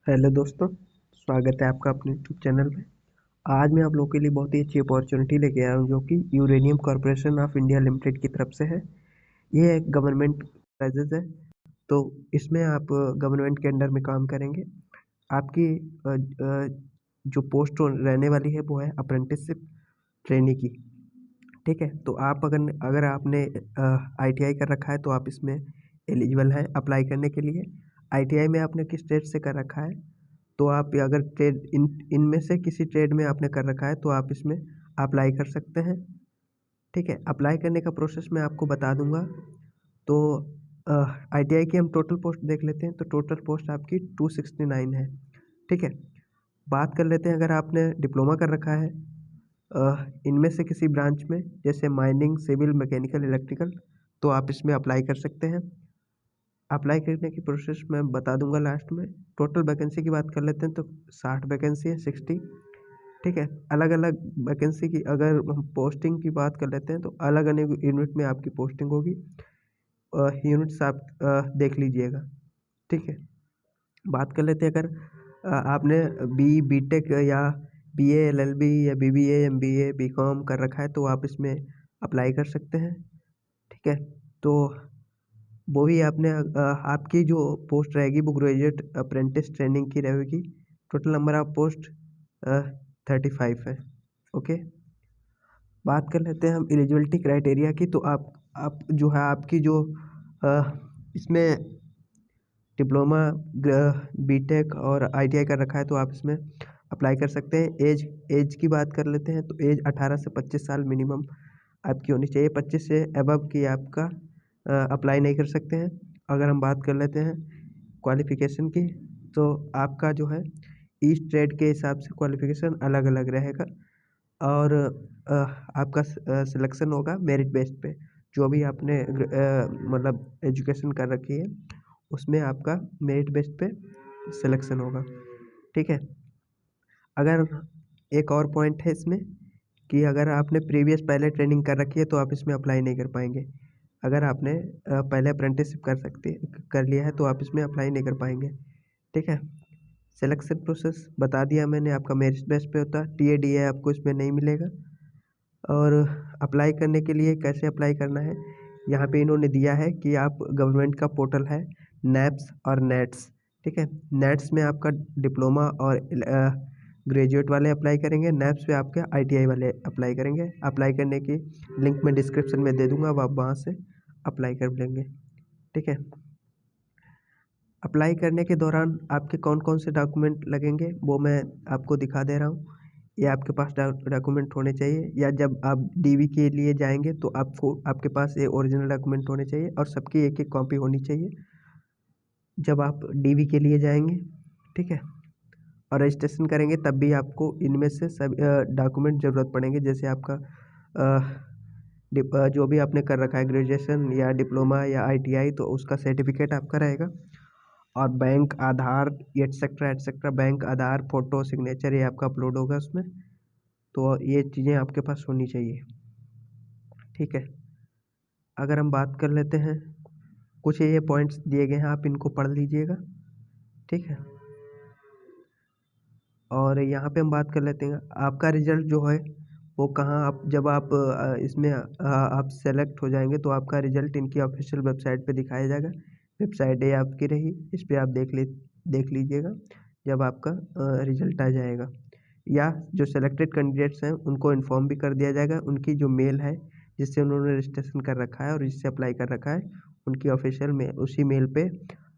Hello दोस्तों, स्वागत है आपका अपने यूट्यूब चैनल में। आज मैं आप लोगों के लिए बहुत ही अच्छी अपॉर्चुनिटी लेके आया हूँ जो कि uranium corporation of India limited की तरफ से है। ये एक गवर्नमेंट प्रोसेस है, तो इसमें आप गवर्नमेंट के अंडर में काम करेंगे। आपकी जो पोस्ट रहने वाली है वो है अप्रेंटिसशिप ट्रेनी की। ठीक है, तो आप अगर अगर आपने आईटीआई कर रखा है तो आप इसमें एलिजिबल है अप्लाई करने के लिए। आईटीआई में आपने किस ट्रेड से कर रखा है, तो आप अगर ट्रेड इनमें से किसी ट्रेड में आपने कर रखा है तो आप इसमें अप्लाई कर सकते हैं। ठीक है, अप्लाई करने का प्रोसेस मैं आपको बता दूंगा। तो आईटीआई की हम टोटल पोस्ट देख लेते हैं, तो टोटल पोस्ट आपकी 269 है। ठीक है, बात कर लेते हैं अगर आपने डिप्लोमा कर रखा है इनमें से किसी ब्रांच में, जैसे माइनिंग, सिविल, मैकेनिकल, इलेक्ट्रिकल, तो आप इसमें अप्लाई कर सकते हैं। अप्लाई करने की प्रोसेस मैं बता दूंगा लास्ट में। टोटल वैकेंसी की बात कर लेते हैं तो 60 वैकेंसी है, 60। ठीक है, अलग अलग वैकेंसी की अगर हम पोस्टिंग की बात कर लेते हैं तो अलग अलग यूनिट में आपकी पोस्टिंग होगी। यूनिट्स आप देख लीजिएगा। ठीक है, बात कर लेते हैं अगर आपने बीटेक या बीए, एलएलबी या बीबीए, एमबीए, बीकॉम कर रखा है तो आप इसमें अप्लाई कर सकते हैं। ठीक है, तो वो भी आपने आपकी जो पोस्ट रहेगी वो ग्रेजुएट अप्रेंटिस ट्रेनिंग की रहेगी। टोटल नंबर ऑफ पोस्ट 35 है। ओके, बात कर लेते हैं हम एलिजिबिलिटी क्राइटेरिया की। तो आप जो है आपकी जो इसमें डिप्लोमा, बीटेक और आईटीआई कर रखा है तो आप इसमें अप्लाई कर सकते हैं। एज की बात कर लेते हैं तो एज 18 से 25 साल मिनिमम आपकी होनी चाहिए। 25 से अबव की आपका अप्लाई नहीं कर सकते हैं। अगर हम बात कर लेते हैं क्वालिफ़िकेशन की, तो आपका जो है ईच ट्रेड के हिसाब से क्वालिफ़िकेशन अलग अलग रहेगा और आपका सिलेक्शन होगा मेरिट बेस पे। जो भी आपने मतलब एजुकेशन कर रखी है उसमें आपका मेरिट बेस पे सिलेक्शन होगा। ठीक है, अगर एक और पॉइंट है इसमें कि अगर आपने प्रीवियस पहले ट्रेनिंग कर रखी है तो आप इसमें अप्लाई नहीं कर पाएंगे। अगर आपने पहले अप्रेंटिसशिप कर लिया है तो आप इसमें अप्लाई नहीं कर पाएंगे। ठीक है, सिलेक्शन प्रोसेस बता दिया मैंने, आपका मेरिट बेस पे होता है। टीएडीए आपको इसमें नहीं मिलेगा। और अप्लाई करने के लिए कैसे अप्लाई करना है, यहाँ पे इन्होंने दिया है कि आप गवर्नमेंट का पोर्टल है नैप्स और नेट्स। ठीक है, नेट्स में आपका डिप्लोमा और ग्रेजुएट वाले अप्लाई करेंगे, नैप्स पे आपके आईटीआई वाले अप्लाई करेंगे। अप्लाई करने की लिंक मैं डिस्क्रिप्शन में दे दूंगा, अब आप वहाँ से अप्लाई कर लेंगे। ठीक है, अप्लाई करने के दौरान आपके कौन कौन से डॉक्यूमेंट लगेंगे वो मैं आपको दिखा दे रहा हूँ। ये आपके पास डॉक्यूमेंट होने चाहिए, या जब आप डीवी के लिए जाएंगे तो आपको आपके पास ये ओरिजिनल डॉक्यूमेंट होने चाहिए और सबकी एक एक कॉपी होनी चाहिए जब आप डीवी के लिए जाएंगे। ठीक है, और रजिस्ट्रेशन करेंगे तब भी आपको इनमें से सब डॉक्यूमेंट ज़रूरत पड़ेंगे, जैसे आपका जो भी आपने कर रखा है ग्रेजुएशन या डिप्लोमा या आईटीआई, तो उसका सर्टिफिकेट आपका रहेगा। और बैंक, आधार, एटसेट्रा एटसेट्रा, बैंक, आधार, फोटो, सिग्नेचर, ये आपका अपलोड होगा उसमें। तो ये चीज़ें आपके पास होनी चाहिए। ठीक है, अगर हम बात कर लेते हैं, कुछ ये पॉइंट्स दिए गए हैं, आप इनको पढ़ लीजिएगा। ठीक है, और यहाँ पे हम बात कर लेते हैं आपका रिजल्ट जो है वो कहाँ, आप जब आप इसमें आप सेलेक्ट हो जाएंगे तो आपका रिजल्ट इनकी ऑफिशियल वेबसाइट पे दिखाया जाएगा। वेबसाइट ये आपकी रही, इस पर आप देख लीजिएगा जब आपका रिजल्ट आ जाएगा। या जो सेलेक्टेड कैंडिडेट्स हैं उनको इन्फॉर्म भी कर दिया जाएगा, उनकी जो मेल है जिससे उन्होंने रजिस्ट्रेशन कर रखा है और जिससे अप्लाई कर रखा है, उनकी ऑफिशियल मेल, उसी मेल पे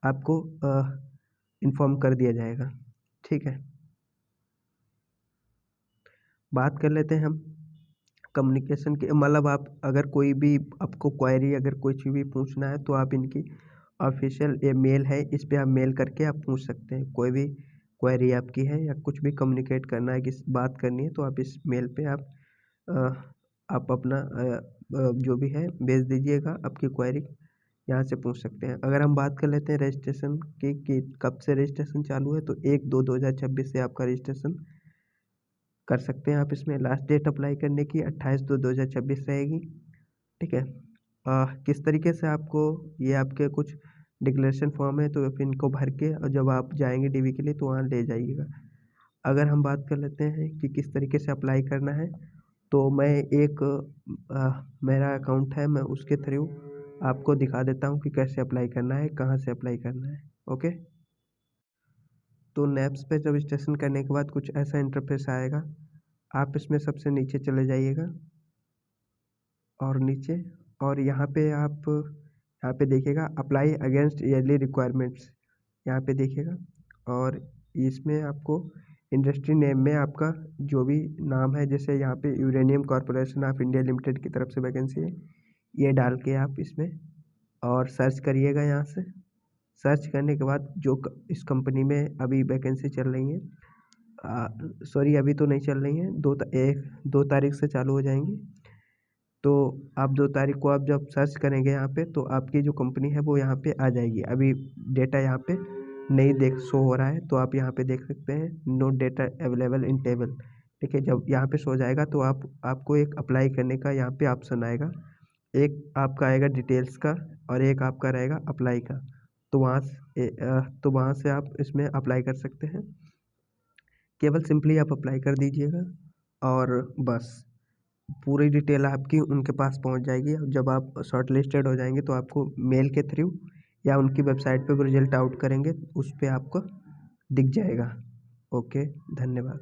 आपको इन्फॉर्म कर दिया जाएगा। ठीक है, बात कर लेते हैं हम कम्युनिकेशन की। मतलब आप अगर कोई भी आपको क्वेरी, अगर कुछ भी पूछना है तो आप इनकी ऑफिशियल ये मेल है, इस पे आप मेल करके आप पूछ सकते हैं। कोई भी क्वेरी आपकी है या कुछ भी कम्युनिकेट करना है, किस बात करनी है, तो आप इस मेल पे आप अपना जो भी है भेज दीजिएगा, आपकी क्वेरी यहाँ से पूछ सकते हैं। अगर हम बात कर लेते हैं रजिस्ट्रेशन की कि कब से रजिस्ट्रेशन चालू है, तो 1/2/2026 से आपका रजिस्ट्रेशन कर सकते हैं। आप इसमें लास्ट डेट अप्लाई करने की 28/2/2026 रहेगी। ठीक है, किस तरीके से आपको ये आपके कुछ डिक्लेरेशन फॉर्म है, तो फिर इनको भर के और जब आप जाएंगे डीवी के लिए तो वहाँ ले जाइएगा। अगर हम बात कर लेते हैं कि किस तरीके से अप्लाई करना है, तो मैं एक मेरा अकाउंट है, मैं उसके थ्रू आपको दिखा देता हूँ कि कैसे अप्लाई करना है, कहाँ से अप्लाई करना है। ओके, तो नैप्स पे जब रजिस्ट्रेशन करने के बाद कुछ ऐसा इंटरफेस आएगा। आप इसमें सबसे नीचे चले जाइएगा और नीचे, और यहाँ पे आप यहाँ पे देखिएगा अप्लाई अगेंस्ट ईयरली रिक्वायरमेंट्स, यहाँ पे देखिएगा। और इसमें आपको इंडस्ट्री नेम में आपका जो भी नाम है, जैसे यहाँ पे uranium corporation of India limited की तरफ से वैकेंसी है, ये डाल के आप इसमें और सर्च करिएगा। यहाँ से सर्च करने के बाद जो इस कंपनी में अभी वैकेंसी चल रही है, सॉरी अभी तो नहीं चल रही हैं, 2 तारीख से चालू हो जाएंगी। तो आप 2 तारीख को आप जब सर्च करेंगे यहाँ पे, तो आपकी जो कंपनी है वो यहाँ पे आ जाएगी। अभी डेटा यहाँ पे नहीं शो हो रहा है, तो आप यहाँ पे देख सकते हैं no data available in table. देखिए जब यहाँ पे शो हो जाएगा तो आपको एक अप्लाई करने का यहाँ पे ऑप्शन आएगा। एक आपका आएगा डिटेल्स का और एक आपका रहेगा अप्लाई का। तो वहाँ से आप इसमें अप्लाई कर सकते हैं। केवल सिंपली आप अप्लाई कर दीजिएगा और बस पूरी डिटेल आपकी उनके पास पहुंच जाएगी। जब आप शॉर्ट लिस्टेड हो जाएंगे तो आपको मेल के थ्रू या उनकी वेबसाइट पे रिजल्ट आउट करेंगे, उस पर आपको दिख जाएगा। ओके, धन्यवाद।